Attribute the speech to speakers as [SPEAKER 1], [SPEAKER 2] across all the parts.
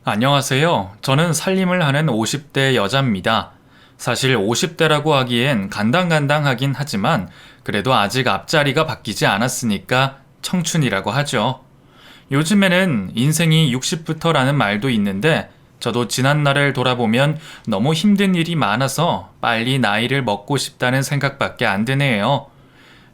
[SPEAKER 1] 안녕하세요. 저는 살림을 하는 50대 여자입니다. 사실 50대라고 하기엔 간당간당하긴 하지만 그래도 아직 앞자리가 바뀌지 않았으니까 청춘이라고 하죠. 요즘에는 인생이 60부터라는 말도 있는데 저도 지난날을 돌아보면 너무 힘든 일이 많아서 빨리 나이를 먹고 싶다는 생각밖에 안 드네요.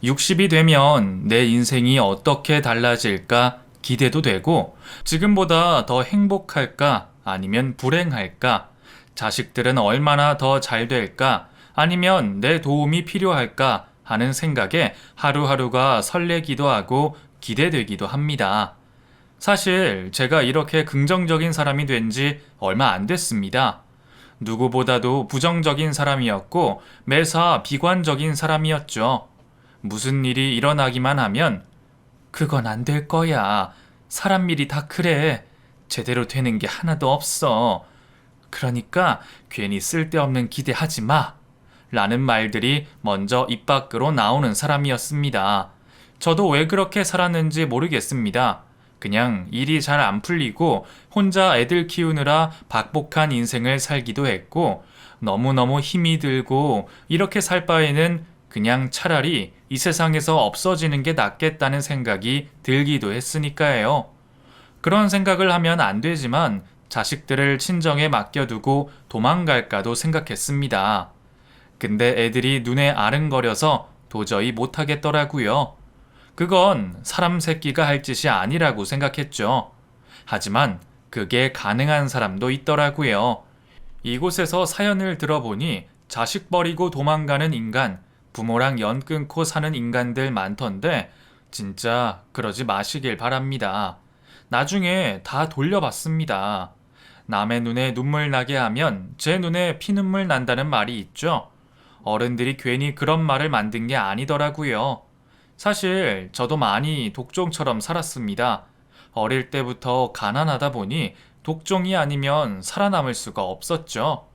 [SPEAKER 1] 60이 되면 내 인생이 어떻게 달라질까 기대도 되고, 지금보다 더 행복할까 아니면 불행할까, 자식들은 얼마나 더 잘 될까 아니면 내 도움이 필요할까 하는 생각에 하루하루가 설레기도 하고 기대되기도 합니다. 사실 제가 이렇게 긍정적인 사람이 된 지 얼마 안 됐습니다. 누구보다도 부정적인 사람이었고 매사 비관적인 사람이었죠. 무슨 일이 일어나기만 하면 그건 안 될 거야. 사람 일이 다 그래. 제대로 되는 게 하나도 없어. 그러니까 괜히 쓸데없는 기대하지 마. 라는 말들이 먼저 입 밖으로 나오는 사람이었습니다. 저도 왜 그렇게 살았는지 모르겠습니다. 그냥 일이 잘 안 풀리고 혼자 애들 키우느라 박복한 인생을 살기도 했고, 너무너무 힘이 들고 이렇게 살 바에는 그냥 차라리 이 세상에서 없어지는 게 낫겠다는 생각이 들기도 했으니까요. 그런 생각을 하면 안 되지만 자식들을 친정에 맡겨두고 도망갈까도 생각했습니다. 근데 애들이 눈에 아른거려서 도저히 못하겠더라고요. 그건 사람 새끼가 할 짓이 아니라고 생각했죠. 하지만 그게 가능한 사람도 있더라고요. 이곳에서 사연을 들어보니 자식 버리고 도망가는 인간, 부모랑 연 끊고 사는 인간들 많던데 진짜 그러지 마시길 바랍니다. 나중에 다 돌려받습니다. 남의 눈에 눈물 나게 하면 제 눈에 피눈물 난다는 말이 있죠. 어른들이 괜히 그런 말을 만든 게 아니더라고요. 사실 저도 많이 독종처럼 살았습니다. 어릴 때부터 가난하다 보니 독종이 아니면 살아남을 수가 없었죠.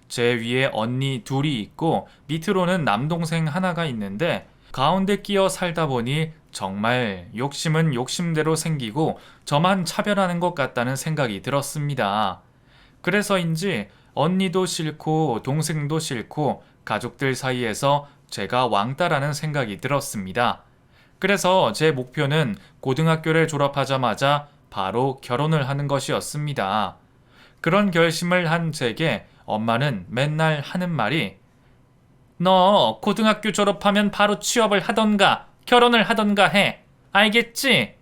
[SPEAKER 1] 제 위에 언니 둘이 있고 밑으로는 남동생 하나가 있는데 가운데 끼어 살다 보니 정말 욕심은 욕심대로 생기고 저만 차별하는 것 같다는 생각이 들었습니다. 그래서인지 언니도 싫고 동생도 싫고 가족들 사이에서 제가 왕따라는 생각이 들었습니다. 그래서 제 목표는 고등학교를 졸업하자마자 바로 결혼을 하는 것이었습니다. 그런 결심을 한 제게 엄마는 맨날 하는 말이 너 고등학교 졸업하면 바로 취업을 하던가 결혼을 하던가 해. 알겠지?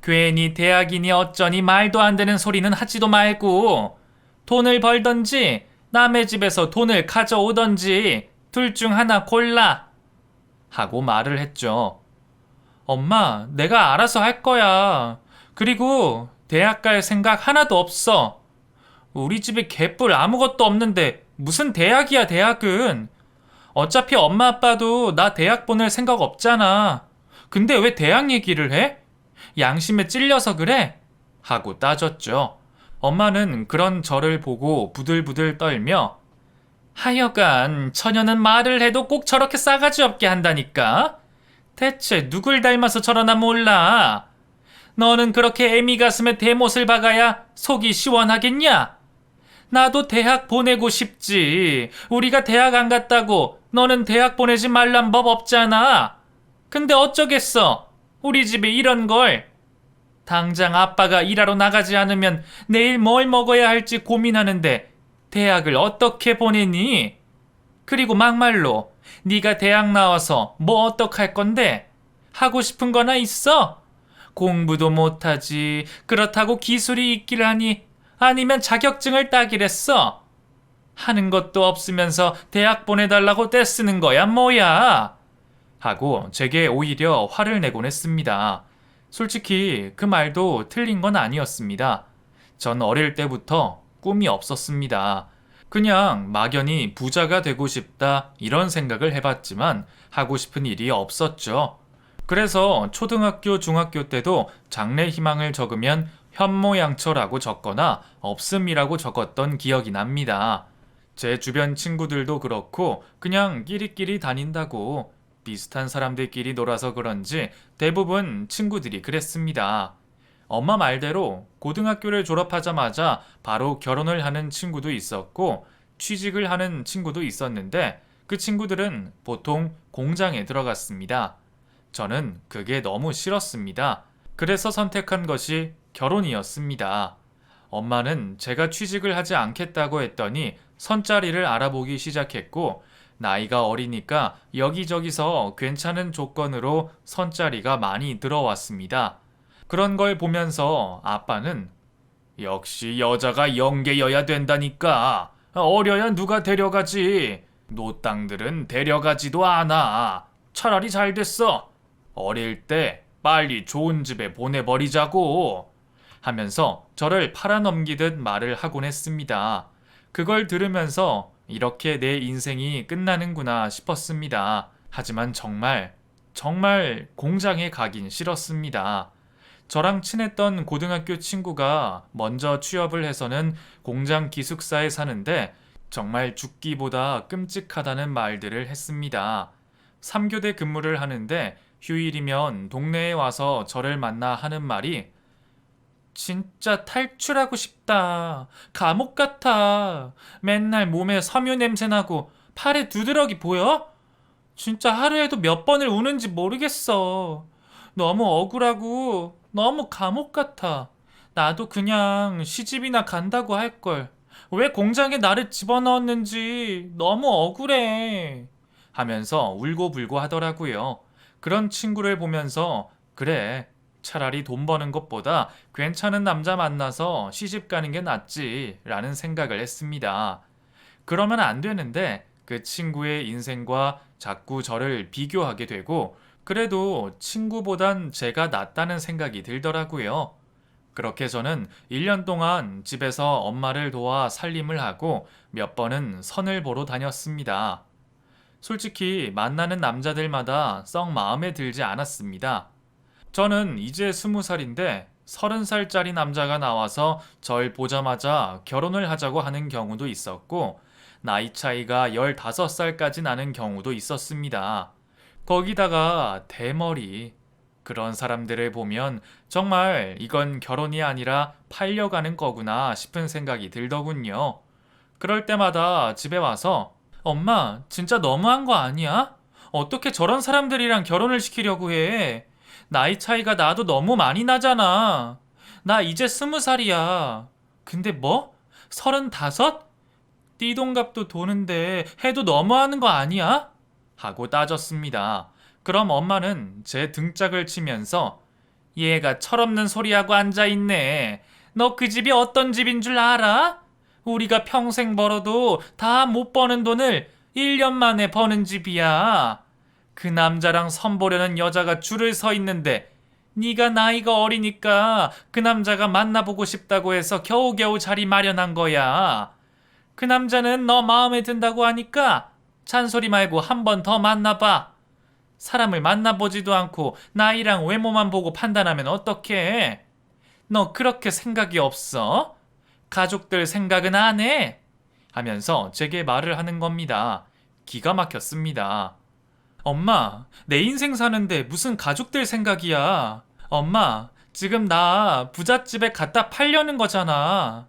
[SPEAKER 1] 괜히 대학이니 어쩌니 말도 안 되는 소리는 하지도 말고 돈을 벌던지 남의 집에서 돈을 가져오던지 둘 중 하나 골라 하고 말을 했죠. 엄마, 내가 알아서 할 거야. 그리고 대학 갈 생각 하나도 없어. 우리 집에 개뿔 아무것도 없는데 무슨 대학이야, 대학은. 어차피 엄마 아빠도 나 대학 보낼 생각 없잖아. 근데 왜 대학 얘기를 해? 양심에 찔려서 그래? 하고 따졌죠. 엄마는 그런 저를 보고 부들부들 떨며 하여간 처녀는 말을 해도 꼭 저렇게 싸가지 없게 한다니까. 대체 누굴 닮아서 저러나 몰라. 너는 그렇게 애미 가슴에 대못을 박아야 속이 시원하겠냐? 나도 대학 보내고 싶지. 우리가 대학 안 갔다고 너는 대학 보내지 말란 법 없잖아. 근데 어쩌겠어. 우리 집이 이런 걸. 당장 아빠가 일하러 나가지 않으면 내일 뭘 먹어야 할지 고민하는데 대학을 어떻게 보내니? 그리고 막말로 네가 대학 나와서 뭐 어떡할 건데? 하고 싶은 거나 있어? 공부도 못하지. 그렇다고 기술이 있길 하니 아니면 자격증을 따기랬어. 하는 것도 없으면서 대학 보내달라고 떼쓰는 거야 뭐야? 하고 제게 오히려 화를 내곤 했습니다. 솔직히 그 말도 틀린 건 아니었습니다. 전 어릴 때부터 꿈이 없었습니다. 그냥 막연히 부자가 되고 싶다 이런 생각을 해봤지만 하고 싶은 일이 없었죠. 그래서 초등학교, 중학교 때도 장래 희망을 적으면 현모양처라고 적거나 없음이라고 적었던 기억이 납니다. 제 주변 친구들도 그렇고 그냥 끼리끼리 다닌다고 비슷한 사람들끼리 놀아서 그런지 대부분 친구들이 그랬습니다. 엄마 말대로 고등학교를 졸업하자마자 바로 결혼을 하는 친구도 있었고 취직을 하는 친구도 있었는데 그 친구들은 보통 공장에 들어갔습니다. 저는 그게 너무 싫었습니다. 그래서 선택한 것이 결혼이었습니다. 엄마는 제가 취직을 하지 않겠다고 했더니 선자리를 알아보기 시작했고 나이가 어리니까 여기저기서 괜찮은 조건으로 선자리가 많이 들어왔습니다. 그런 걸 보면서 아빠는 역시 여자가 영계여야 된다니까. 어려야 누가 데려가지. 노땅들은 데려가지도 않아. 차라리 잘 됐어. 어릴 때 빨리 좋은 집에 보내버리자고. 하면서 저를 팔아넘기듯 말을 하곤 했습니다. 그걸 들으면서 이렇게 내 인생이 끝나는구나 싶었습니다. 하지만 정말 공장에 가긴 싫었습니다. 저랑 친했던 고등학교 친구가 먼저 취업을 해서는 공장 기숙사에 사는데 정말 죽기보다 끔찍하다는 말들을 했습니다. 3교대 근무를 하는데 휴일이면 동네에 와서 저를 만나 하는 말이 진짜 탈출하고 싶다. 감옥 같아. 맨날 몸에 섬유 냄새 나고 팔에 두드러기 보여? 진짜 하루에도 몇 번을 우는지 모르겠어. 너무 억울하고 너무 감옥 같아. 나도 그냥 시집이나 간다고 할걸. 왜 공장에 나를 집어넣었는지 너무 억울해. 하면서 울고불고 하더라고요. 그런 친구를 보면서 그래. 차라리 돈 버는 것보다 괜찮은 남자 만나서 시집 가는 게 낫지 라는 생각을 했습니다. 그러면 안 되는데 그 친구의 인생과 자꾸 저를 비교하게 되고 그래도 친구보단 제가 낫다는 생각이 들더라고요. 그렇게 저는 1년 동안 집에서 엄마를 도와 살림을 하고 몇 번은 선을 보러 다녔습니다. 솔직히 만나는 남자들마다 썩 마음에 들지 않았습니다. 저는 이제 20살인데 30살짜리 남자가 나와서 절 보자마자 결혼을 하자고 하는 경우도 있었고 나이 차이가 15살까지 나는 경우도 있었습니다. 거기다가 대머리. 그런 사람들을 보면 정말 이건 결혼이 아니라 팔려가는 거구나 싶은 생각이 들더군요. 그럴 때마다 집에 와서 엄마, 진짜 너무한 거 아니야? 어떻게 저런 사람들이랑 결혼을 시키려고 해? 나이 차이가 나도 너무 많이 나잖아. 나 이제 20살이야. 근데 뭐? 35? 띠동갑도 도는데 해도 너무하는 거 아니야? 하고 따졌습니다. 그럼 엄마는 제 등짝을 치면서 얘가 철없는 소리하고 앉아있네. 너 그 집이 어떤 집인 줄 알아? 우리가 평생 벌어도 다 못 버는 돈을 1년 만에 버는 집이야. 그 남자랑 선보려는 여자가 줄을 서 있는데 네가 나이가 어리니까 그 남자가 만나보고 싶다고 해서 겨우겨우 자리 마련한 거야. 그 남자는 너 마음에 든다고 하니까 잔소리 말고 한 번 더 만나봐. 사람을 만나보지도 않고 나이랑 외모만 보고 판단하면 어떡해? 너 그렇게 생각이 없어? 가족들 생각은 안 해? 하면서 제게 말을 하는 겁니다. 기가 막혔습니다. 엄마, 내 인생 사는데 무슨 가족들 생각이야. 엄마, 지금 나 부잣집에 갖다 팔려는 거잖아.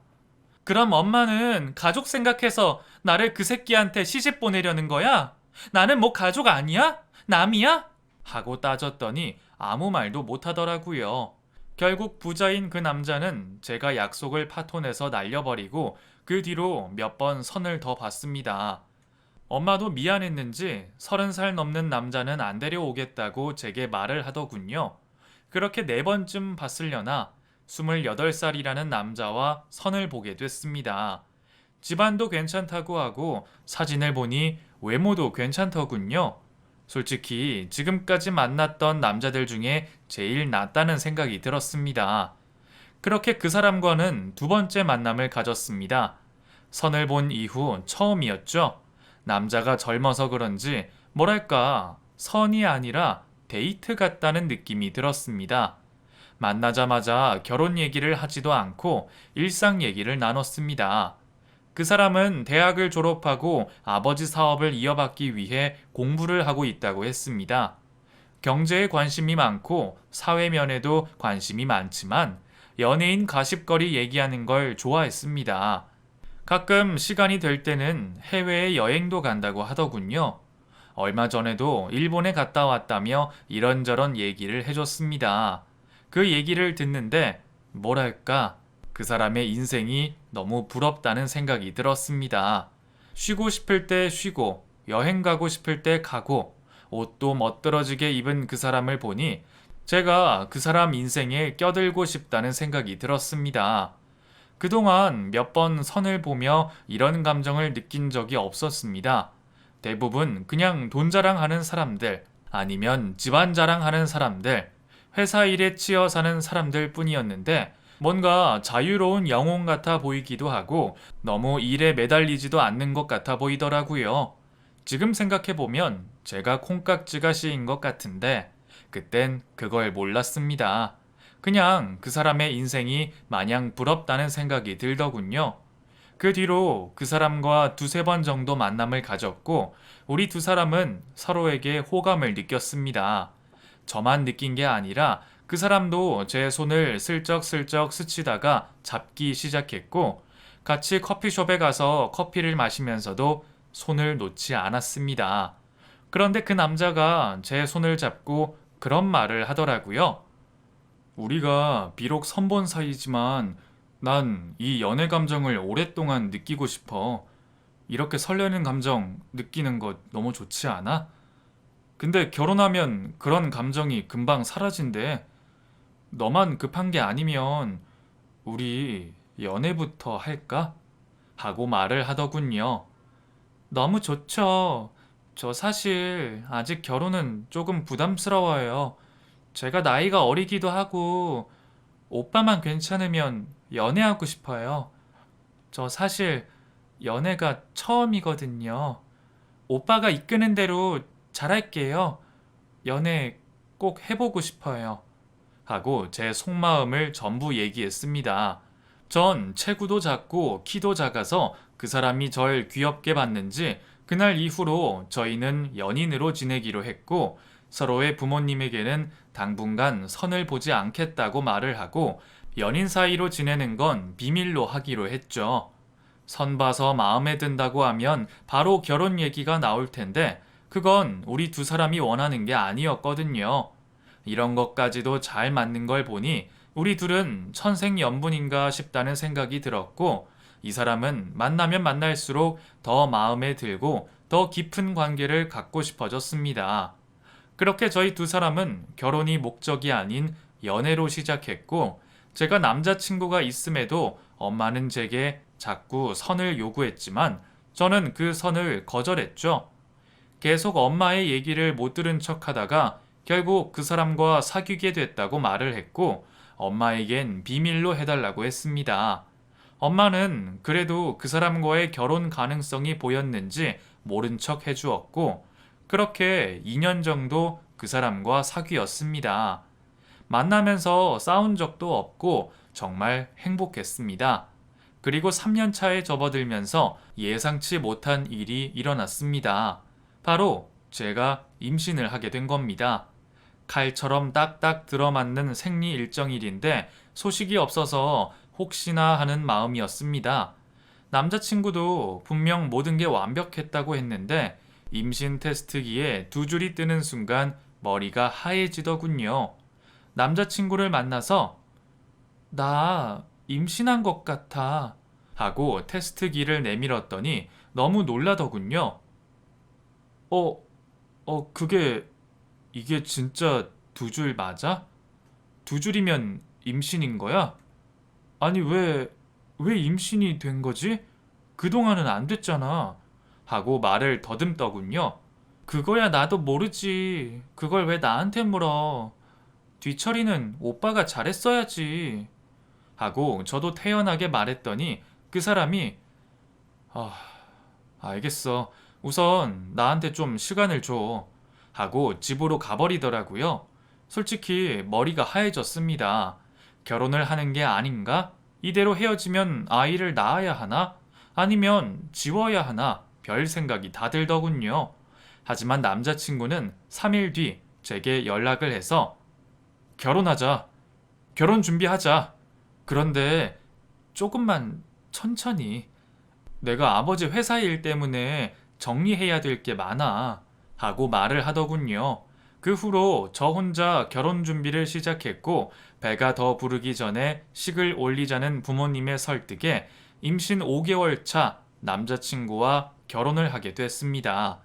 [SPEAKER 1] 그럼 엄마는 가족 생각해서 나를 그 새끼한테 시집 보내려는 거야? 나는 뭐 가족 아니야? 남이야? 하고 따졌더니 아무 말도 못 하더라고요. 결국 부자인 그 남자는 제가 약속을 파토내서 날려버리고 그 뒤로 몇 번 선을 더 봤습니다. 엄마도 미안했는지 30살 넘는 남자는 안 데려오겠다고 제게 말을 하더군요. 그렇게 4번쯤 봤으려나 28살이라는 남자와 선을 보게 됐습니다. 집안도 괜찮다고 하고 사진을 보니 외모도 괜찮더군요. 솔직히 지금까지 만났던 남자들 중에 제일 낫다는 생각이 들었습니다. 그렇게 그 사람과는 2번째 만남을 가졌습니다. 선을 본 이후 처음이었죠. 남자가 젊어서 그런지 뭐랄까 선이 아니라 데이트 같다는 느낌이 들었습니다. 만나자마자 결혼 얘기를 하지도 않고 일상 얘기를 나눴습니다. 그 사람은 대학을 졸업하고 아버지 사업을 이어받기 위해 공부를 하고 있다고 했습니다. 경제에 관심이 많고 사회면에도 관심이 많지만 연예인 가십거리 얘기하는 걸 좋아했습니다. 가끔 시간이 될 때는 해외에 여행도 간다고 하더군요. 얼마 전에도 일본에 갔다 왔다며 이런저런 얘기를 해줬습니다. 그 얘기를 듣는데 뭐랄까 그 사람의 인생이 너무 부럽다는 생각이 들었습니다. 쉬고 싶을 때 쉬고 여행 가고 싶을 때 가고 옷도 멋들어지게 입은 그 사람을 보니 제가 그 사람 인생에 껴들고 싶다는 생각이 들었습니다. 그동안 몇 번 선을 보며 이런 감정을 느낀 적이 없었습니다. 대부분 그냥 돈 자랑하는 사람들, 아니면 집안 자랑하는 사람들, 회사 일에 치여 사는 사람들 뿐이었는데 뭔가 자유로운 영혼 같아 보이기도 하고 너무 일에 매달리지도 않는 것 같아 보이더라고요. 지금 생각해보면 제가 콩깍지가 씌인 것 같은데 그땐 그걸 몰랐습니다. 그냥 그 사람의 인생이 마냥 부럽다는 생각이 들더군요. 그 뒤로 그 사람과 두세 번 정도 만남을 가졌고 우리 두 사람은 서로에게 호감을 느꼈습니다. 저만 느낀 게 아니라 그 사람도 제 손을 슬쩍슬쩍 스치다가 잡기 시작했고 같이 커피숍에 가서 커피를 마시면서도 손을 놓지 않았습니다. 그런데 그 남자가 제 손을 잡고 그런 말을 하더라고요. 우리가 비록 선본 사이지만 난 이 연애 감정을 오랫동안 느끼고 싶어. 이렇게 설레는 감정 느끼는 것 너무 좋지 않아? 근데 결혼하면 그런 감정이 금방 사라진대. 너만 급한 게 아니면 우리 연애부터 할까? 하고 말을 하더군요. 너무 좋죠. 저 사실 아직 결혼은 조금 부담스러워요. 제가 나이가 어리기도 하고 오빠만 괜찮으면 연애하고 싶어요. 저 사실 연애가 처음이거든요. 오빠가 이끄는 대로 잘할게요. 연애 꼭 해보고 싶어요. 하고 제 속마음을 전부 얘기했습니다. 전 체구도 작고 키도 작아서 그 사람이 절 귀엽게 봤는지 그날 이후로 저희는 연인으로 지내기로 했고 서로의 부모님에게는 당분간 선을 보지 않겠다고 말을 하고 연인 사이로 지내는 건 비밀로 하기로 했죠. 선 봐서 마음에 든다고 하면 바로 결혼 얘기가 나올 텐데 그건 우리 두 사람이 원하는 게 아니었거든요. 이런 것까지도 잘 맞는 걸 보니 우리 둘은 천생연분인가 싶다는 생각이 들었고 이 사람은 만나면 만날수록 더 마음에 들고 더 깊은 관계를 갖고 싶어졌습니다. 그렇게 저희 두 사람은 결혼이 목적이 아닌 연애로 시작했고 제가 남자친구가 있음에도 엄마는 제게 자꾸 선을 요구했지만 저는 그 선을 거절했죠. 계속 엄마의 얘기를 못 들은 척 하다가 결국 그 사람과 사귀게 됐다고 말을 했고 엄마에겐 비밀로 해달라고 했습니다. 엄마는 그래도 그 사람과의 결혼 가능성이 보였는지 모른 척 해주었고 그렇게 2년 정도 그 사람과 사귀었습니다. 만나면서 싸운 적도 없고 정말 행복했습니다. 그리고 3년 차에 접어들면서 예상치 못한 일이 일어났습니다. 바로 제가 임신을 하게 된 겁니다. 칼처럼 딱딱 들어맞는 생리 일정일인데 소식이 없어서 혹시나 하는 마음이었습니다. 남자친구도 분명 모든 게 완벽했다고 했는데 임신 테스트기에 두 줄이 뜨는 순간 머리가 하얘지더군요. 남자친구를 만나서 나 임신한 것 같아 하고 테스트기를 내밀었더니 너무 놀라더군요. 그게 이게 진짜 두 줄 맞아? 두 줄이면 임신인 거야? 아니 왜 임신이 된 거지? 그동안은 안 됐잖아. 하고 말을 더듬더군요. 그거야 나도 모르지. 그걸 왜 나한테 물어. 뒤처리는 오빠가 잘했어야지. 하고 저도 태연하게 말했더니 그 사람이 아, 알겠어. 우선 나한테 좀 시간을 줘. 하고 집으로 가버리더라고요. 솔직히 머리가 하얘졌습니다. 결혼을 하는 게 아닌가? 이대로 헤어지면 아이를 낳아야 하나? 아니면 지워야 하나? 별 생각이 다 들더군요. 하지만 남자친구는 3일 뒤 제게 연락을 해서 결혼하자. 결혼 준비하자. 그런데 조금만 천천히. 내가 아버지 회사 일 때문에 정리해야 될 게 많아. 하고 말을 하더군요. 그 후로 저 혼자 결혼 준비를 시작했고, 배가 더 부르기 전에 식을 올리자는 부모님의 설득에 임신 5개월 차 남자친구와 결혼을 하게 됐습니다.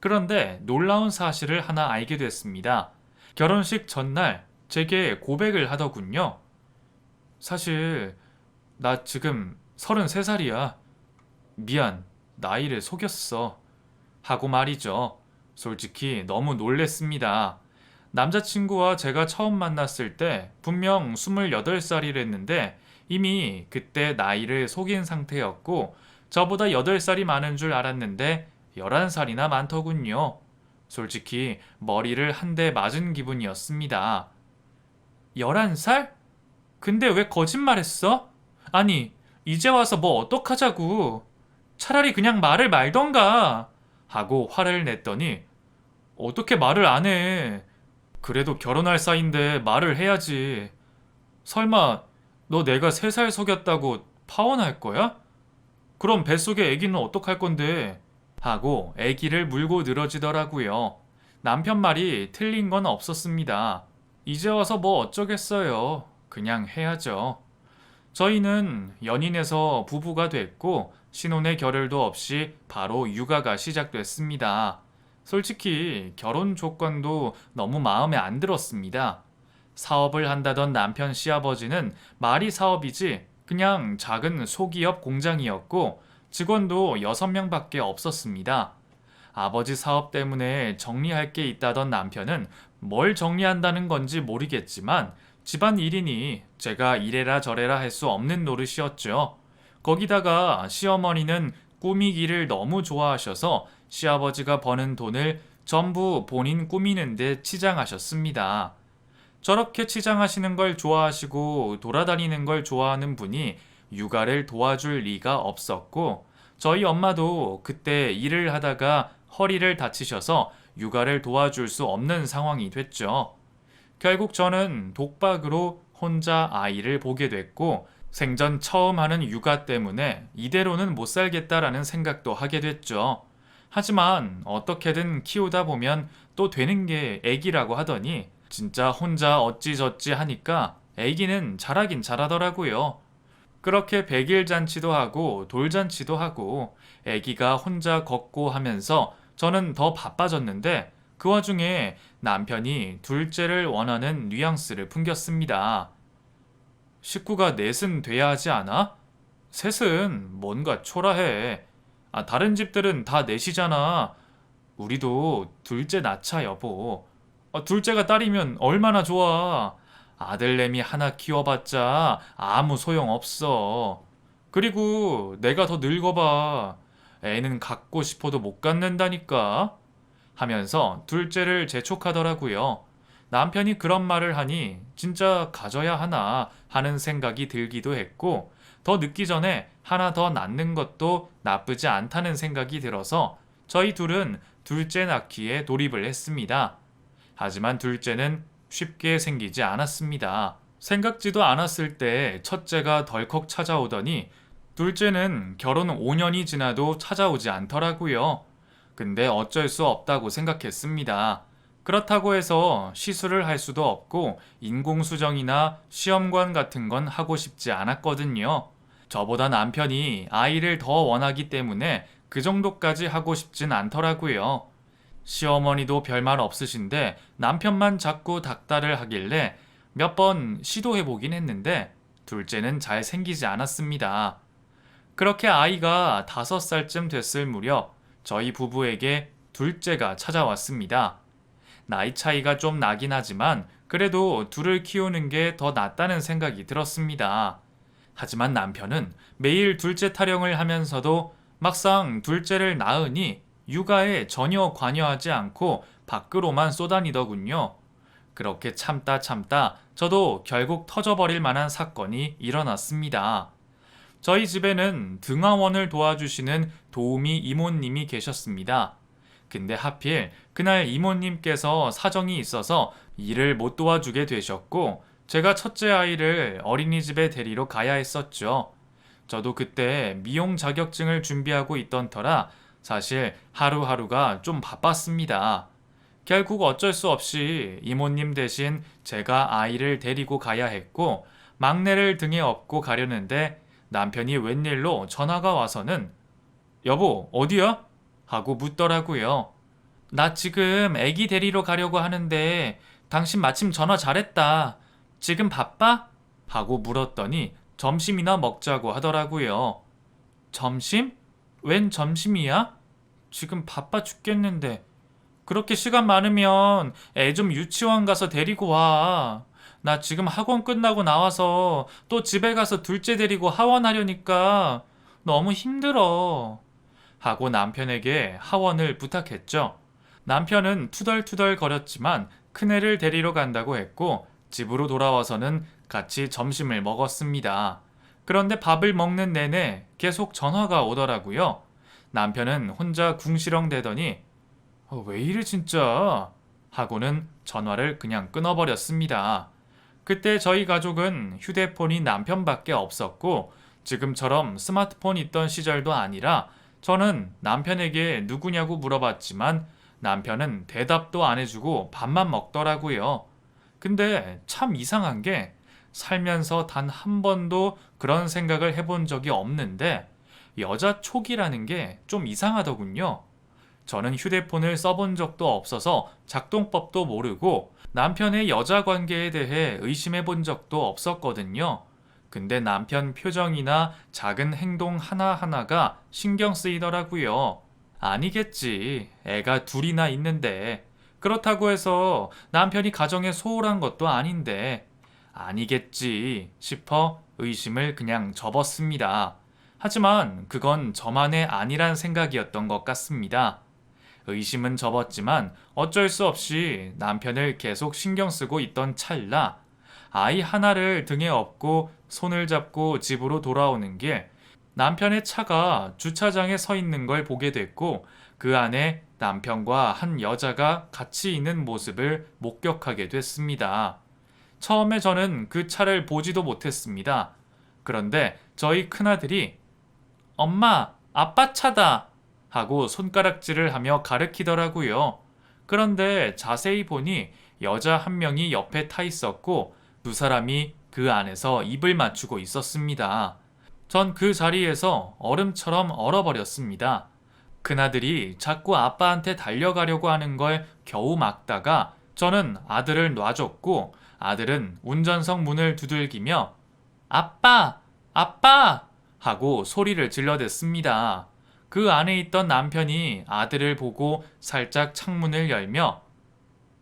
[SPEAKER 1] 그런데 놀라운 사실을 하나 알게 됐습니다. 결혼식 전날 제게 고백을 하더군요. 사실, 나 지금 33살이야. 미안, 나이를 속였어. 하고 말이죠. 솔직히 너무 놀랬습니다. 남자친구와 제가 처음 만났을 때 분명 28살이랬는데 이미 그때 나이를 속인 상태였고 저보다 8살이 많은 줄 알았는데 11살이나 많더군요. 솔직히 머리를 한 대 맞은 기분이었습니다. 11살? 근데 왜 거짓말했어? 아니, 이제 와서 뭐 어떡하자고. 차라리 그냥 말을 말던가. 하고 화를 냈더니 어떻게 말을 안 해. 그래도 결혼할 사이인데 말을 해야지. 설마 너 내가 3살 속였다고 파혼할 거야? 그럼 뱃속에 애기는 어떡할 건데? 하고 애기를 물고 늘어지더라고요. 남편 말이 틀린 건 없었습니다. 이제 와서 뭐 어쩌겠어요. 그냥 해야죠. 저희는 연인에서 부부가 됐고 신혼의 결혈도 없이 바로 육아가 시작됐습니다. 솔직히 결혼 조건도 너무 마음에 안 들었습니다. 사업을 한다던 남편 시아버지는 말이 사업이지 그냥 작은 소기업 공장이었고 직원도 6명밖에 없었습니다. 아버지 사업 때문에 정리할 게 있다던 남편은 뭘 정리한다는 건지 모르겠지만 집안 일이니 제가 이래라 저래라 할 수 없는 노릇이었죠. 거기다가 시어머니는 꾸미기를 너무 좋아하셔서 시아버지가 버는 돈을 전부 본인 꾸미는데 치장하셨습니다. 저렇게 치장하시는 걸 좋아하시고 돌아다니는 걸 좋아하는 분이 육아를 도와줄 리가 없었고 저희 엄마도 그때 일을 하다가 허리를 다치셔서 육아를 도와줄 수 없는 상황이 됐죠. 결국 저는 독박으로 혼자 아이를 보게 됐고 생전 처음 하는 육아 때문에 이대로는 못 살겠다라는 생각도 하게 됐죠. 하지만 어떻게든 키우다 보면 또 되는 게 애기라고 하더니 진짜 혼자 어찌저찌 하니까 애기는 잘하긴 잘하더라고요. 그렇게 백일 잔치도 하고 돌잔치도 하고 애기가 혼자 걷고 하면서 저는 더 바빠졌는데 그 와중에 남편이 둘째를 원하는 뉘앙스를 풍겼습니다. 식구가 넷은 돼야 하지 않아? 셋은 뭔가 초라해. 다른 집들은 다 넷이잖아. 우리도 둘째 낳자, 여보. 둘째가 딸이면 얼마나 좋아. 아들내미 하나 키워봤자 아무 소용 없어. 그리고 내가 더 늙어봐. 애는 갖고 싶어도 못 갖는다니까. 하면서 둘째를 재촉하더라고요. 남편이 그런 말을 하니 진짜 가져야 하나 하는 생각이 들기도 했고 더 늦기 전에 하나 더 낳는 것도 나쁘지 않다는 생각이 들어서 저희 둘은 둘째 낳기에 돌입을 했습니다. 하지만 둘째는 쉽게 생기지 않았습니다. 생각지도 않았을 때 첫째가 덜컥 찾아오더니 둘째는 결혼 5년이 지나도 찾아오지 않더라고요. 근데 어쩔 수 없다고 생각했습니다. 그렇다고 해서 시술을 할 수도 없고 인공수정이나 시험관 같은 건 하고 싶지 않았거든요. 저보다 남편이 아이를 더 원하기 때문에 그 정도까지 하고 싶진 않더라고요. 시어머니도 별말 없으신데 남편만 자꾸 닥달을 하길래 몇 번 시도해보긴 했는데 둘째는 잘 생기지 않았습니다. 그렇게 아이가 5살쯤 됐을 무렵 저희 부부에게 둘째가 찾아왔습니다. 나이 차이가 좀 나긴 하지만 그래도 둘을 키우는 게 더 낫다는 생각이 들었습니다. 하지만 남편은 매일 둘째 타령을 하면서도 막상 둘째를 낳으니 육아에 전혀 관여하지 않고 밖으로만 쏘다니더군요. 그렇게 참다 저도 결국 터져버릴 만한 사건이 일어났습니다. 저희 집에는 등하원을 도와주시는 도우미 이모님이 계셨습니다. 근데 하필 그날 이모님께서 사정이 있어서 일을 못 도와주게 되셨고 제가 첫째 아이를 어린이집에 데리러 가야 했었죠. 저도 그때 미용 자격증을 준비하고 있던 터라 사실 하루하루가 좀 바빴습니다. 결국 어쩔 수 없이 이모님 대신 제가 아이를 데리고 가야 했고 막내를 등에 업고 가려는데 남편이 웬일로 전화가 와서는 여보, 어디야? 하고 묻더라고요. 나 지금 애기 데리러 가려고 하는데 당신 마침 전화 잘했다. 지금 바빠? 하고 물었더니 점심이나 먹자고 하더라고요. 점심? 웬 점심이야? 지금 바빠 죽겠는데. 그렇게 시간 많으면 애 좀 유치원 가서 데리고 와. 나 지금 학원 끝나고 나와서 또 집에 가서 둘째 데리고 하원하려니까 너무 힘들어. 하고 남편에게 하원을 부탁했죠. 남편은 투덜투덜 거렸지만 큰애를 데리러 간다고 했고 집으로 돌아와서는 같이 점심을 먹었습니다. 그런데 밥을 먹는 내내 계속 전화가 오더라고요. 남편은 혼자 궁시렁대더니 왜 이래 진짜? 하고는 전화를 그냥 끊어버렸습니다. 그때 저희 가족은 휴대폰이 남편밖에 없었고 지금처럼 스마트폰 있던 시절도 아니라 저는 남편에게 누구냐고 물어봤지만 남편은 대답도 안 해주고 밥만 먹더라고요. 근데 참 이상한 게 살면서 단 한 번도 그런 생각을 해본 적이 없는데 여자 촉이라는 게 좀 이상하더군요. 저는 휴대폰을 써본 적도 없어서 작동법도 모르고 남편의 여자 관계에 대해 의심해 본 적도 없었거든요. 근데 남편 표정이나 작은 행동 하나하나가 신경 쓰이더라고요. 아니겠지. 애가 둘이나 있는데. 그렇다고 해서 남편이 가정에 소홀한 것도 아닌데. 아니겠지 싶어 의심을 그냥 접었습니다. 하지만 그건 저만의 아니란 생각이었던 것 같습니다. 의심은 접었지만 어쩔 수 없이 남편을 계속 신경 쓰고 있던 찰나 아이 하나를 등에 업고 손을 잡고 집으로 돌아오는 길 남편의 차가 주차장에 서 있는 걸 보게 됐고 그 안에 남편과 한 여자가 같이 있는 모습을 목격하게 됐습니다. 처음에 저는 그 차를 보지도 못했습니다. 그런데 저희 큰아들이 엄마, 아빠 차다 하고 손가락질을 하며 가리키더라고요. 그런데 자세히 보니 여자 한 명이 옆에 타 있었고 두 사람이 그 안에서 입을 맞추고 있었습니다. 전 그 자리에서 얼음처럼 얼어버렸습니다. 큰아들이 자꾸 아빠한테 달려가려고 하는 걸 겨우 막다가 저는 아들을 놔줬고 아들은 운전석 문을 두들기며 아빠! 아빠! 하고 소리를 질러댔습니다. 그 안에 있던 남편이 아들을 보고 살짝 창문을 열며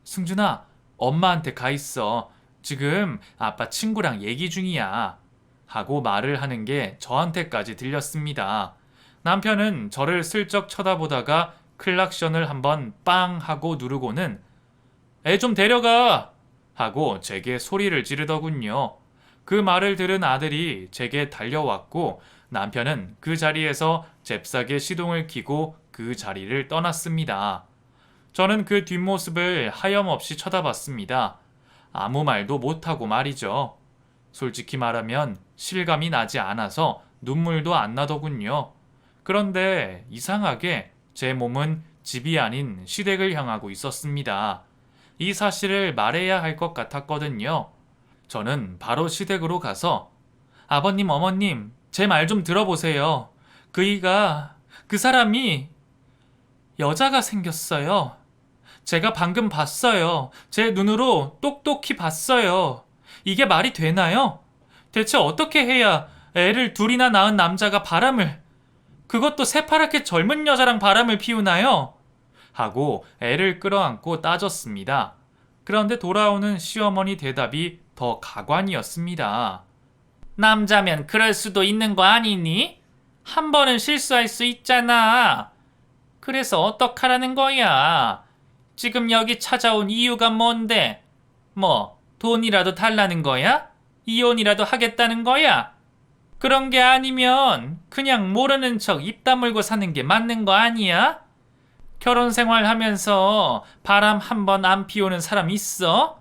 [SPEAKER 1] 승준아, 엄마한테 가 있어. 지금 아빠 친구랑 얘기 중이야. 하고 말을 하는 게 저한테까지 들렸습니다. 남편은 저를 슬쩍 쳐다보다가 클락션을 한번 빵 하고 누르고는 애 좀 데려가! 하고 제게 소리를 지르더군요. 그 말을 들은 아들이 제게 달려왔고 남편은 그 자리에서 잽싸게 시동을 켜고 그 자리를 떠났습니다. 저는 그 뒷모습을 하염없이 쳐다봤습니다. 아무 말도 못하고 말이죠. 솔직히 말하면 실감이 나지 않아서 눈물도 안 나더군요. 그런데 이상하게 제 몸은 집이 아닌 시댁을 향하고 있었습니다. 이 사실을 말해야 할 것 같았거든요. 저는 바로 시댁으로 가서 아버님, 어머님, 제 말 좀 들어보세요. 그 사람이 여자가 생겼어요. 제가 방금 봤어요. 제 눈으로 똑똑히 봤어요. 이게 말이 되나요? 대체 어떻게 해야 애를 둘이나 낳은 남자가 그것도 새파랗게 젊은 여자랑 바람을 피우나요? 하고 애를 끌어안고 따졌습니다. 그런데 돌아오는 시어머니 대답이 더 가관이었습니다. 남자면 그럴 수도 있는 거 아니니? 한 번은 실수할 수 있잖아. 그래서 어떡하라는 거야? 지금 여기 찾아온 이유가 뭔데? 뭐, 돈이라도 달라는 거야? 이혼이라도 하겠다는 거야? 그런 게 아니면 그냥 모르는 척 입 다물고 사는 게 맞는 거 아니야? 결혼 생활 하면서 바람 한 번 안 피우는 사람 있어?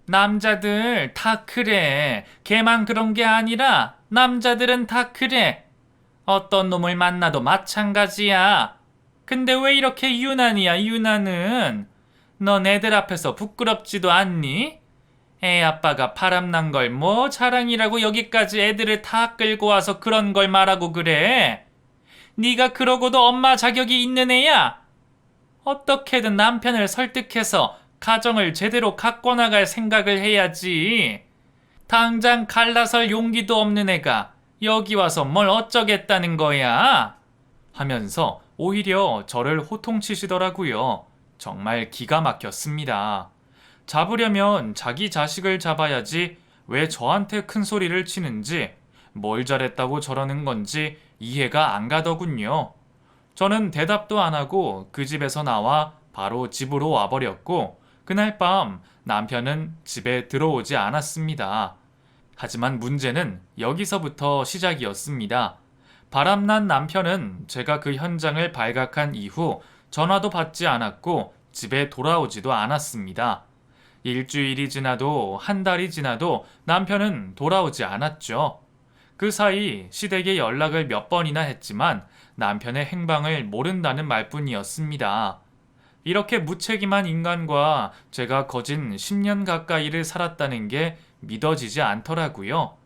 [SPEAKER 1] 남자들 다 그래. 걔만 그런 게 아니라 남자들은 다 그래. 어떤 놈을 만나도 마찬가지야. 근데 왜 이렇게 유난이야, 유난은? 넌 애들 앞에서 부끄럽지도 않니? 애 아빠가 바람난 걸 뭐 자랑이라고 여기까지 애들을 다 끌고 와서 그런 걸 말하고 그래? 네가 그러고도 엄마 자격이 있는 애야? 어떻게든 남편을 설득해서 가정을 제대로 갖고 나갈 생각을 해야지. 당장 갈라설 용기도 없는 애가 여기 와서 뭘 어쩌겠다는 거야? 하면서 오히려 저를 호통치시더라고요. 정말 기가 막혔습니다. 잡으려면 자기 자식을 잡아야지 왜 저한테 큰 소리를 치는지, 뭘 잘했다고 저러는 건지 이해가 안 가더군요. 저는 대답도 안 하고 그 집에서 나와 바로 집으로 와버렸고, 그날 밤 남편은 집에 들어오지 않았습니다. 하지만 문제는 여기서부터 시작이었습니다. 바람난 남편은 제가 그 현장을 발각한 이후 전화도 받지 않았고 집에 돌아오지도 않았습니다. 일주일이 지나도 한 달이 지나도 남편은 돌아오지 않았죠. 그 사이 시댁에 연락을 몇 번이나 했지만 남편의 행방을 모른다는 말뿐이었습니다. 이렇게 무책임한 인간과 제가 거진 10년 가까이를 살았다는 게 믿어지지 않더라고요.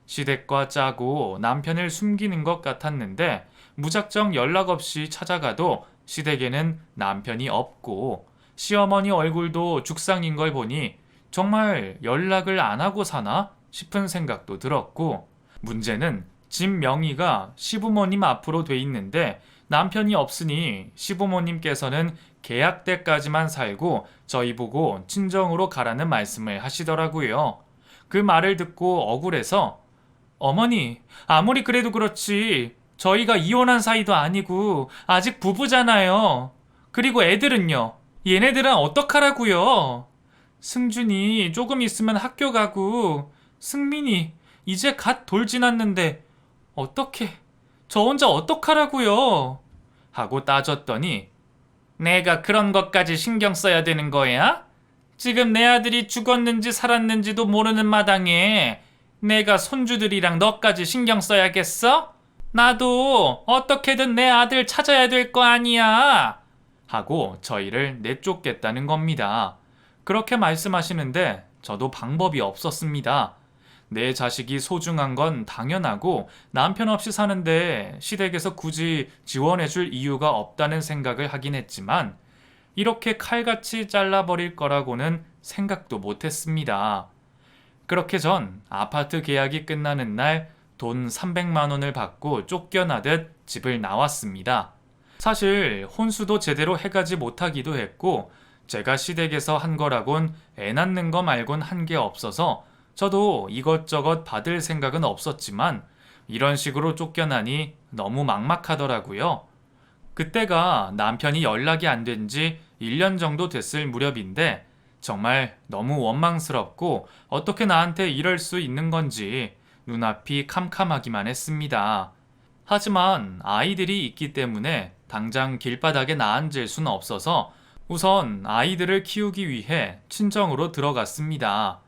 [SPEAKER 1] 시댁과 짜고 남편을 숨기는 것 같았는데 무작정 연락 없이 찾아가도 시댁에는 남편이 없고 시어머니 얼굴도 죽상인 걸 보니 정말 연락을 안 하고 사나 싶은 생각도 들었고, 문제는 집 명의가 시부모님 앞으로 돼 있는데 남편이 없으니 시부모님께서는 계약 때까지만 살고 저희 보고 친정으로 가라는 말씀을 하시더라고요. 그 말을 듣고 억울해서 어머니, 아무리 그래도 그렇지 저희가 이혼한 사이도 아니고 아직 부부잖아요. 그리고 애들은요? 얘네들은 어떡하라고요? 승준이 조금 있으면 학교 가고 승민이 이제 갓 돌 지났는데 어떻게 저 혼자 어떡하라고요? 하고 따졌더니 내가 그런 것까지 신경 써야 되는 거야? 지금 내 아들이 죽었는지 살았는지도 모르는 마당에 내가 손주들이랑 너까지 신경 써야겠어? 나도 어떻게든 내 아들 찾아야 될 거 아니야. 하고 저희를 내쫓겠다는 겁니다. 그렇게 말씀하시는데 저도 방법이 없었습니다. 내 자식이 소중한 건 당연하고 남편 없이 사는데 시댁에서 굳이 지원해줄 이유가 없다는 생각을 하긴 했지만 이렇게 칼같이 잘라버릴 거라고는 생각도 못했습니다. 그렇게 전 아파트 계약이 끝나는 날 돈 300만 원을 받고 쫓겨나듯 집을 나왔습니다. 사실 혼수도 제대로 해가지 못하기도 했고 제가 시댁에서 한 거라곤 애 낳는 거 말곤 한 게 없어서 저도 이것저것 받을 생각은 없었지만 이런 식으로 쫓겨나니 너무 막막하더라고요. 그때가 남편이 연락이 안 된 지 1년 정도 됐을 무렵인데 정말 너무 원망스럽고 어떻게 나한테 이럴 수 있는 건지 눈앞이 캄캄하기만 했습니다. 하지만 아이들이 있기 때문에 당장 길바닥에 나앉을 수는 없어서 우선 아이들을 키우기 위해 친정으로 들어갔습니다.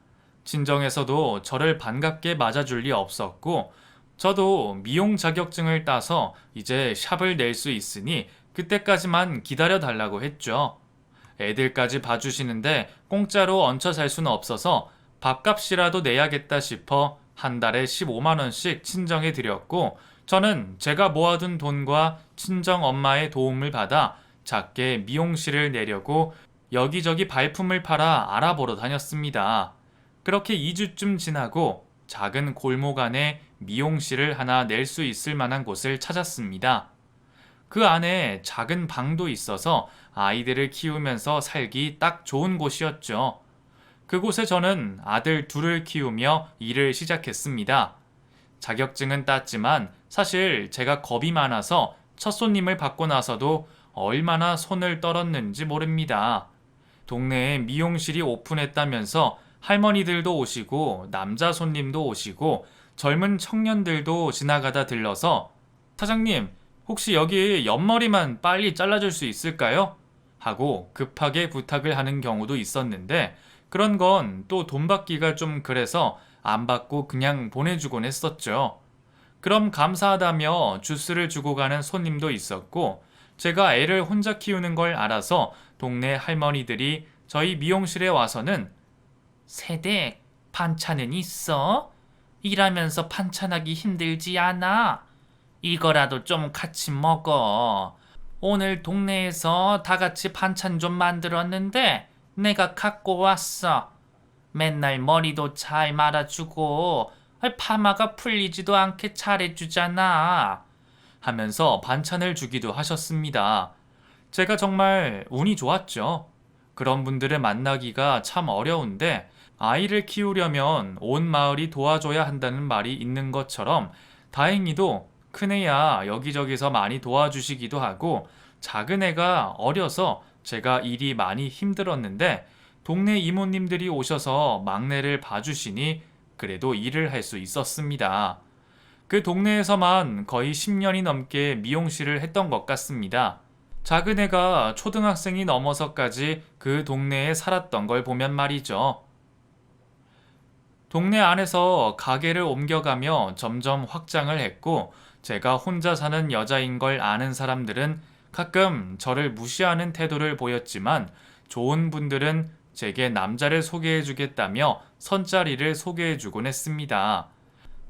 [SPEAKER 1] 친정에서도 저를 반갑게 맞아줄 리 없었고 저도 미용 자격증을 따서 이제 샵을 낼 수 있으니 그때까지만 기다려 달라고 했죠. 애들까지 봐주시는데 공짜로 얹혀 살 수는 없어서 밥값이라도 내야겠다 싶어 한 달에 15만 원씩 친정에 드렸고 저는 제가 모아둔 돈과 친정 엄마의 도움을 받아 작게 미용실을 내려고 여기저기 발품을 팔아 알아보러 다녔습니다. 그렇게 2주쯤 지나고 작은 골목 안에 미용실을 하나 낼 수 있을 만한 곳을 찾았습니다. 그 안에 작은 방도 있어서 아이들을 키우면서 살기 딱 좋은 곳이었죠. 그곳에 저는 아들 둘을 키우며 일을 시작했습니다. 자격증은 땄지만 사실 제가 겁이 많아서 첫 손님을 받고 나서도 얼마나 손을 떨었는지 모릅니다. 동네에 미용실이 오픈했다면서 할머니들도 오시고 남자 손님도 오시고 젊은 청년들도 지나가다 들러서 사장님, 혹시 여기 옆머리만 빨리 잘라줄 수 있을까요? 하고 급하게 부탁을 하는 경우도 있었는데 그런 건 또 돈 받기가 좀 그래서 안 받고 그냥 보내주곤 했었죠. 그럼 감사하다며 주스를 주고 가는 손님도 있었고, 제가 애를 혼자 키우는 걸 알아서 동네 할머니들이 저희 미용실에 와서는 세대, 반찬은 있어? 일하면서 반찬하기 힘들지 않아? 이거라도 좀 같이 먹어. 오늘 동네에서 다 같이 반찬 좀 만들었는데 내가 갖고 왔어. 맨날 머리도 잘 말아주고 파마가 풀리지도 않게 잘해주잖아. 하면서 반찬을 주기도 하셨습니다. 제가 정말 운이 좋았죠. 그런 분들을 만나기가 참 어려운데 아이를 키우려면 온 마을이 도와줘야 한다는 말이 있는 것처럼 다행히도 큰애야 여기저기서 많이 도와주시기도 하고 작은 애가 어려서 제가 일이 많이 힘들었는데 동네 이모님들이 오셔서 막내를 봐주시니 그래도 일을 할 수 있었습니다. 그 동네에서만 거의 10년이 넘게 미용실을 했던 것 같습니다. 작은 애가 초등학생이 넘어서까지 그 동네에 살았던 걸 보면 말이죠. 동네 안에서 가게를 옮겨가며 점점 확장을 했고 제가 혼자 사는 여자인 걸 아는 사람들은 가끔 저를 무시하는 태도를 보였지만 좋은 분들은 제게 남자를 소개해주겠다며 선자리를 소개해주곤 했습니다.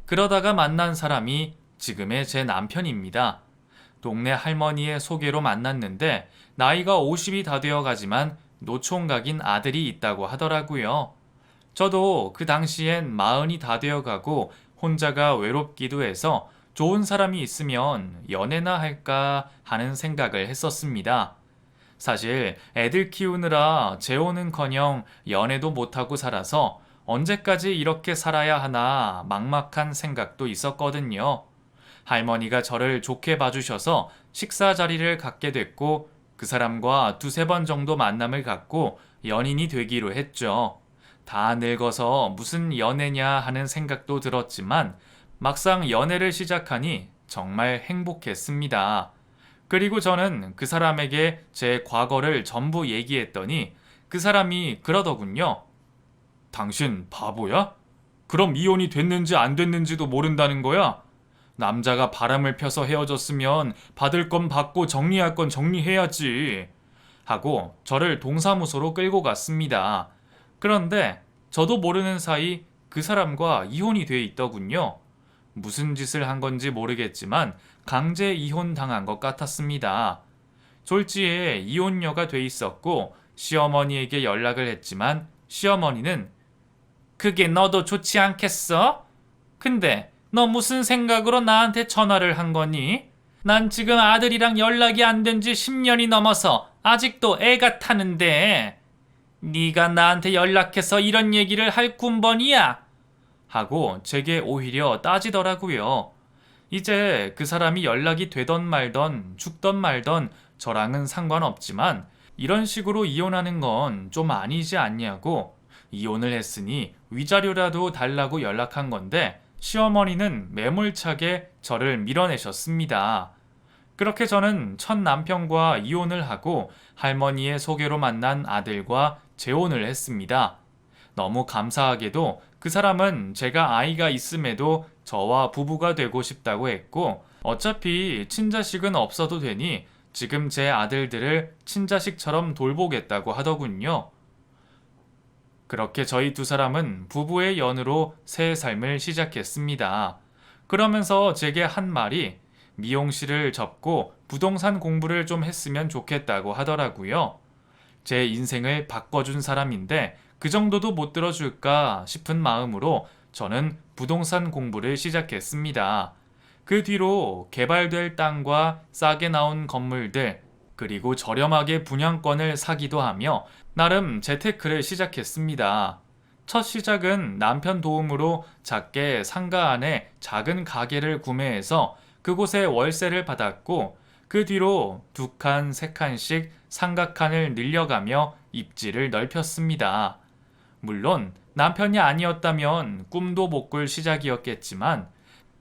[SPEAKER 1] 그러다가 만난 사람이 지금의 제 남편입니다. 동네 할머니의 소개로 만났는데 나이가 50이 다 되어 가지만 노총각인 아들이 있다고 하더라고요. 저도 그 당시엔 40이 다 되어 가고 혼자가 외롭기도 해서 좋은 사람이 있으면 연애나 할까 하는 생각을 했었습니다. 사실 애들 키우느라 재혼은커녕 연애도 못하고 살아서 언제까지 이렇게 살아야 하나 막막한 생각도 있었거든요. 할머니가 저를 좋게 봐주셔서 식사 자리를 갖게 됐고 그 사람과 두세 번 정도 만남을 갖고 연인이 되기로 했죠. 다 늙어서 무슨 연애냐 하는 생각도 들었지만 막상 연애를 시작하니 정말 행복했습니다. 그리고 저는 그 사람에게 제 과거를 전부 얘기했더니 그 사람이 그러더군요. 당신 바보야? 그럼 이혼이 됐는지 안 됐는지도 모른다는 거야? 남자가 바람을 펴서 헤어졌으면 받을 건 받고 정리할 건 정리해야지. 하고 저를 동사무소로 끌고 갔습니다. 그런데 저도 모르는 사이 그 사람과 이혼이 돼 있더군요. 무슨 짓을 한 건지 모르겠지만 강제 이혼 당한 것 같았습니다. 졸지에 이혼녀가 돼 있었고 시어머니에게 연락을 했지만 시어머니는 그게 너도 좋지 않겠어? 근데 너 무슨 생각으로 나한테 전화를 한 거니? 난 지금 아들이랑 연락이 안 된 지 10년이 넘어서 아직도 애가 타는데 네가 나한테 연락해서 이런 얘기를 할 군번이야? 하고 제게 오히려 따지더라고요. 이제 그 사람이 연락이 되던 말던 죽던 말던 저랑은 상관없지만 이런 식으로 이혼하는 건 좀 아니지 않냐고 이혼을 했으니 위자료라도 달라고 연락한 건데 시어머니는 매몰차게 저를 밀어내셨습니다. 그렇게 저는 첫 남편과 이혼을 하고 할머니의 소개로 만난 아들과 재혼을 했습니다. 너무 감사하게도 그 사람은 제가 아이가 있음에도 저와 부부가 되고 싶다고 했고 어차피 친자식은 없어도 되니 지금 제 아들들을 친자식처럼 돌보겠다고 하더군요. 그렇게 저희 두 사람은 부부의 연으로 새 삶을 시작했습니다. 그러면서 제게 한 말이 미용실을 접고 부동산 공부를 좀 했으면 좋겠다고 하더라고요. 제 인생을 바꿔준 사람인데 그 정도도 못 들어줄까 싶은 마음으로 저는 부동산 공부를 시작했습니다. 그 뒤로 개발될 땅과 싸게 나온 건물들, 그리고 저렴하게 분양권을 사기도 하며 나름 재테크를 시작했습니다. 첫 시작은 남편 도움으로 작게 상가 안에 작은 가게를 구매해서 그곳에 월세를 받았고 그 뒤로 2칸, 3칸씩 상가 칸을 늘려가며 입지를 넓혔습니다. 물론 남편이 아니었다면 꿈도 못 꿀 시작이었겠지만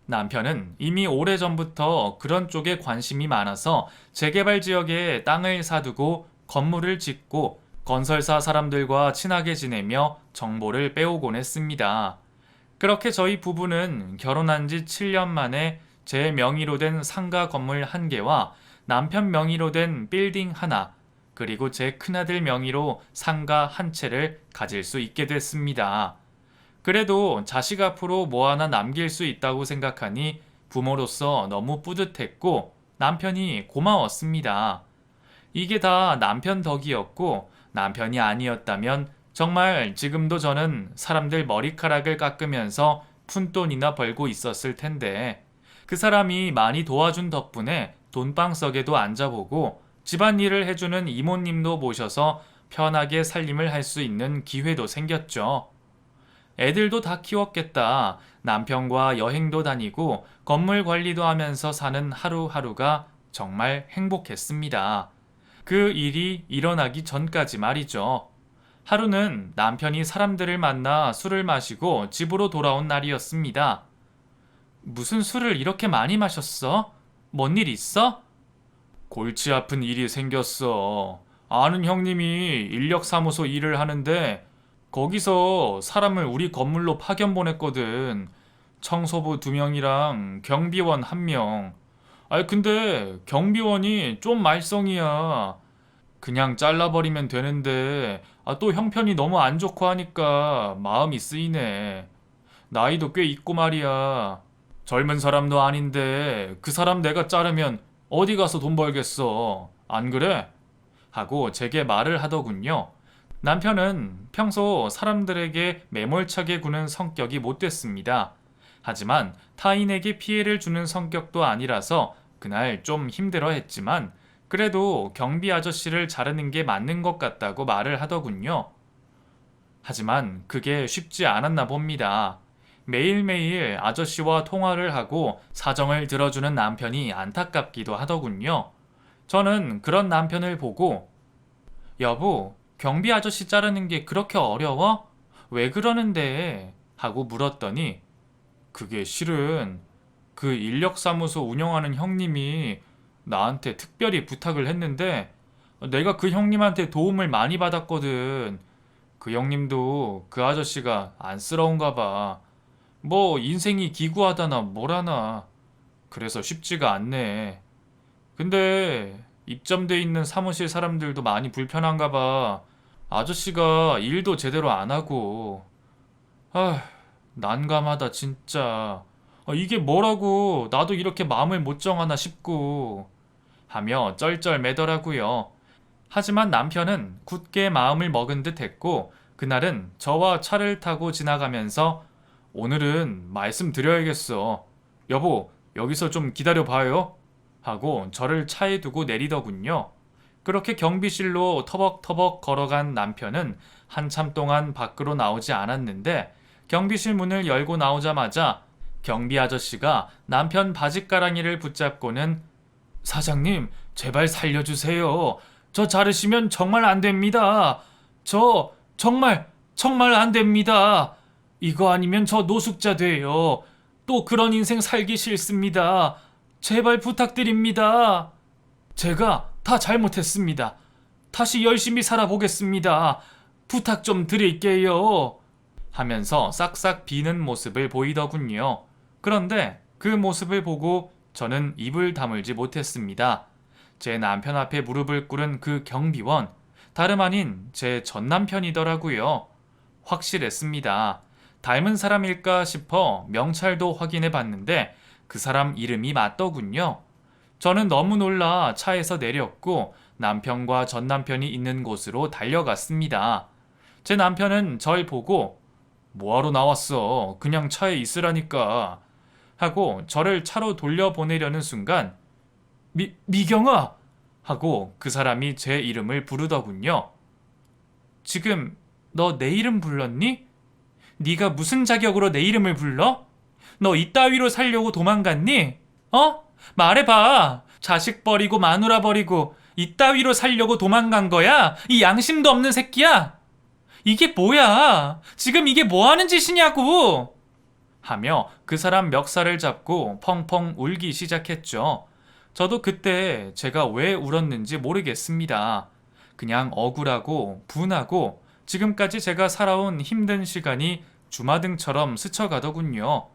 [SPEAKER 1] 남편은 이미 오래전부터 그런 쪽에 관심이 많아서 재개발 지역에 땅을 사두고 건물을 짓고 건설사 사람들과 친하게 지내며 정보를 빼오곤 했습니다. 그렇게 저희 부부는 결혼한 지 7년 만에 제 명의로 된 상가 건물 1개와 남편 명의로 된 빌딩 하나, 그리고 제 큰아들 명의로 상가 1채를 가질 수 있게 됐습니다. 그래도 자식 앞으로 뭐 하나 남길 수 있다고 생각하니 부모로서 너무 뿌듯했고 남편이 고마웠습니다. 이게 다 남편 덕이었고 남편이 아니었다면 정말 지금도 저는 사람들 머리카락을 깎으면서 푼돈이나 벌고 있었을 텐데 그 사람이 많이 도와준 덕분에 돈방석에도 앉아보고 집안일을 해주는 이모님도 모셔서 편하게 살림을 할 수 있는 기회도 생겼죠. 애들도 다 키웠겠다. 남편과 여행도 다니고 건물 관리도 하면서 사는 하루하루가 정말 행복했습니다. 그 일이 일어나기 전까지 말이죠. 하루는 남편이 사람들을 만나 술을 마시고 집으로 돌아온 날이었습니다. 무슨 술을 이렇게 많이 마셨어? 뭔 일 있어? 골치 아픈 일이 생겼어. 아는 형님이 인력사무소 일을 하는데 거기서 사람을 우리 건물로 파견 보냈거든. 청소부 2명이랑 경비원 1명. 아니 근데 경비원이 좀 말썽이야. 그냥 잘라버리면 되는데 또 형편이 너무 안 좋고 하니까 마음이 쓰이네. 나이도 꽤 있고 말이야. 젊은 사람도 아닌데 그 사람 내가 자르면 어디 가서 돈 벌겠어. 안 그래? 하고 제게 말을 하더군요. 남편은 평소 사람들에게 매몰차게 구는 성격이 못 됐습니다. 하지만 타인에게 피해를 주는 성격도 아니라서 그날 좀 힘들어 했지만 그래도 경비 아저씨를 자르는 게 맞는 것 같다고 말을 하더군요. 하지만 그게 쉽지 않았나 봅니다. 매일매일 아저씨와 통화를 하고 사정을 들어주는 남편이 안타깝기도 하더군요. 저는 그런 남편을 보고 여보, 경비 아저씨 자르는 게 그렇게 어려워? 왜 그러는데? 하고 물었더니 그게 실은 그 인력사무소 운영하는 형님이 나한테 특별히 부탁을 했는데 내가 그 형님한테 도움을 많이 받았거든. 그 형님도 그 아저씨가 안쓰러운가 봐. 뭐 인생이 기구하다나 뭐라나. 그래서 쉽지가 않네. 근데 입점돼 있는 사무실 사람들도 많이 불편한가 봐. 아저씨가 일도 제대로 안 하고. 아, 난감하다 진짜. 이게 뭐라고 나도 이렇게 마음을 못 정하나 싶고 하며 쩔쩔매더라고요. 하지만 남편은 굳게 마음을 먹은 듯 했고 그날은 저와 차를 타고 지나가면서 오늘은 말씀드려야겠어. 여보, 여기서 좀 기다려봐요. 하고 저를 차에 두고 내리더군요. 그렇게 경비실로 터벅터벅 걸어간 남편은 한참 동안 밖으로 나오지 않았는데 경비실 문을 열고 나오자마자 경비 아저씨가 남편 바짓가랑이를 붙잡고는 사장님, 제발 살려주세요. 저 자르시면 정말 안 됩니다. 저 정말 안 됩니다. 이거 아니면 저 노숙자 돼요. 또 그런 인생 살기 싫습니다. 제발 부탁드립니다. 제가 다 잘못했습니다. 다시 열심히 살아보겠습니다. 부탁 좀 드릴게요. 하면서 싹싹 비는 모습을 보이더군요. 그런데 그 모습을 보고 저는 입을 다물지 못했습니다. 제 남편 앞에 무릎을 꿇은 그 경비원, 다름 아닌 제 전 남편이더라고요. 확실했습니다. 닮은 사람일까 싶어 명찰도 확인해 봤는데 그 사람 이름이 맞더군요. 저는 너무 놀라 차에서 내렸고 남편과 전 남편이 있는 곳으로 달려갔습니다. 제 남편은 절 보고 뭐하러 나왔어? 그냥 차에 있으라니까. 하고 저를 차로 돌려보내려는 순간 미경아! 하고 그 사람이 제 이름을 부르더군요. 지금 너 내 이름 불렀니? 네가 무슨 자격으로 내 이름을 불러? 너 이따위로 살려고 도망갔니? 말해봐. 자식 버리고 마누라 버리고 이따위로 살려고 도망간 거야? 이 양심도 없는 새끼야? 이게 뭐야? 지금 이게 뭐 하는 짓이냐고! 하며 그 사람 멱살을 잡고 펑펑 울기 시작했죠. 저도 그때 제가 왜 울었는지 모르겠습니다. 그냥 억울하고 분하고 지금까지 제가 살아온 힘든 시간이 주마등처럼 스쳐가더군요.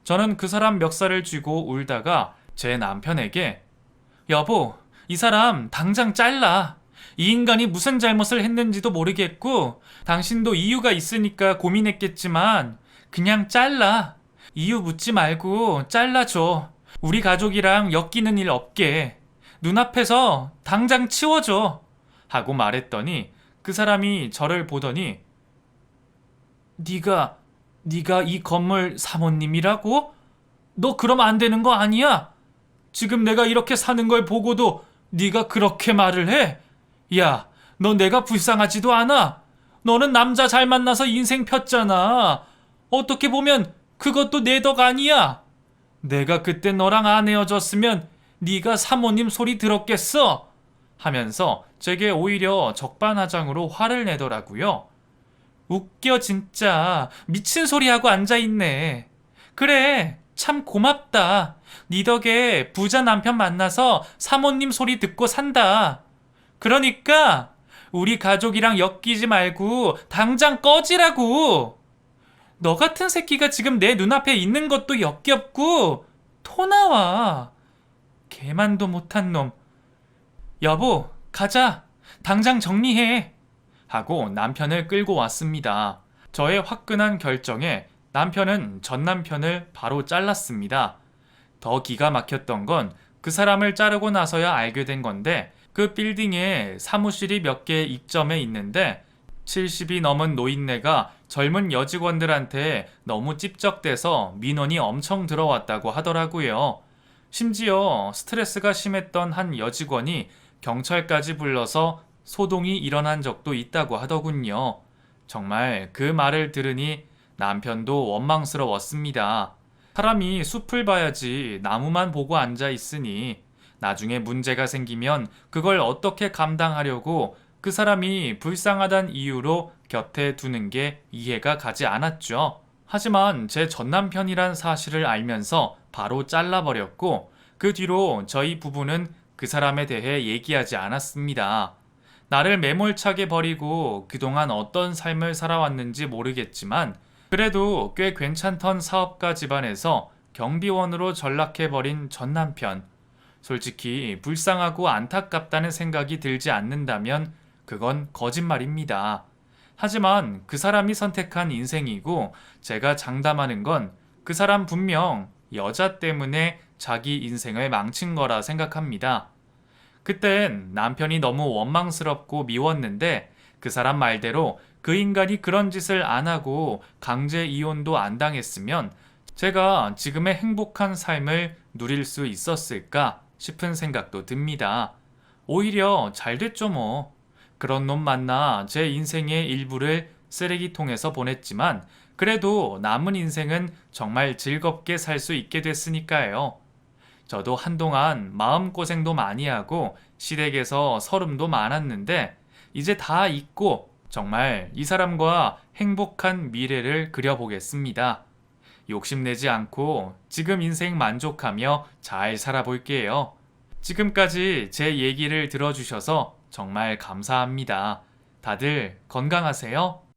[SPEAKER 1] 저는 그 사람 멱살을 쥐고 울다가 제 남편에게 여보, 이 사람 당장 잘라. 이 인간이 무슨 잘못을 했는지도 모르겠고 당신도 이유가 있으니까 고민했겠지만 그냥 잘라. 이유 묻지 말고 잘라줘. 우리 가족이랑 엮이는 일 없게. 눈앞에서 당장 치워줘. 하고 말했더니 그 사람이 저를 보더니 네가 이 건물 사모님이라고? 너 그럼 안 되는 거 아니야? 지금 내가 이렇게 사는 걸 보고도 네가 그렇게 말을 해? 야, 너 내가 불쌍하지도 않아. 너는 남자 잘 만나서 인생 폈잖아. 어떻게 보면 그것도 내 덕 아니야. 내가 그때 너랑 안 헤어졌으면 네가 사모님 소리 들었겠어? 하면서 제게 오히려 적반하장으로 화를 내더라고요. 웃겨 진짜. 미친 소리 하고 앉아있네. 그래, 참 고맙다. 네 덕에 부자 남편 만나서 사모님 소리 듣고 산다. 그러니까 우리 가족이랑 엮이지 말고 당장 꺼지라고. 너 같은 새끼가 지금 내 눈앞에 있는 것도 역겹고 토 나와. 개만도 못한 놈. 여보, 가자. 당장 정리해. 하고 남편을 끌고 왔습니다. 저의 화끈한 결정에 남편은 전 남편을 바로 잘랐습니다. 더 기가 막혔던 건 그 사람을 자르고 나서야 알게 된 건데 그 빌딩에 사무실이 몇 개 입점해 있는데 70이 넘은 노인네가 젊은 여직원들한테 너무 찝적대서 민원이 엄청 들어왔다고 하더라고요. 심지어 스트레스가 심했던 한 여직원이 경찰까지 불러서 소동이 일어난 적도 있다고 하더군요. 정말 그 말을 들으니 남편도 원망스러웠습니다. 사람이 숲을 봐야지 나무만 보고 앉아 있으니 나중에 문제가 생기면 그걸 어떻게 감당하려고 그 사람이 불쌍하단 이유로 곁에 두는 게 이해가 가지 않았죠. 하지만 제 전남편이란 사실을 알면서 바로 잘라버렸고 그 뒤로 저희 부부는 그 사람에 대해 얘기하지 않았습니다. 나를 매몰차게 버리고 그동안 어떤 삶을 살아왔는지 모르겠지만 그래도 꽤 괜찮던 사업가 집안에서 경비원으로 전락해버린 전 남편. 솔직히 불쌍하고 안타깝다는 생각이 들지 않는다면 그건 거짓말입니다. 하지만 그 사람이 선택한 인생이고 제가 장담하는 건 그 사람 분명 여자 때문에 자기 인생을 망친 거라 생각합니다. 그땐 남편이 너무 원망스럽고 미웠는데 그 사람 말대로 그 인간이 그런 짓을 안 하고 강제 이혼도 안 당했으면 제가 지금의 행복한 삶을 누릴 수 있었을까 싶은 생각도 듭니다. 오히려 잘 됐죠 뭐. 그런 놈 만나 제 인생의 일부를 쓰레기통에서 보냈지만 그래도 남은 인생은 정말 즐겁게 살 수 있게 됐으니까요. 저도 한동안 마음고생도 많이 하고 시댁에서 서름도 많았는데 이제 다 잊고 정말 이 사람과 행복한 미래를 그려보겠습니다. 욕심내지 않고 지금 인생 만족하며 잘 살아볼게요. 지금까지 제 얘기를 들어주셔서 정말 감사합니다. 다들 건강하세요.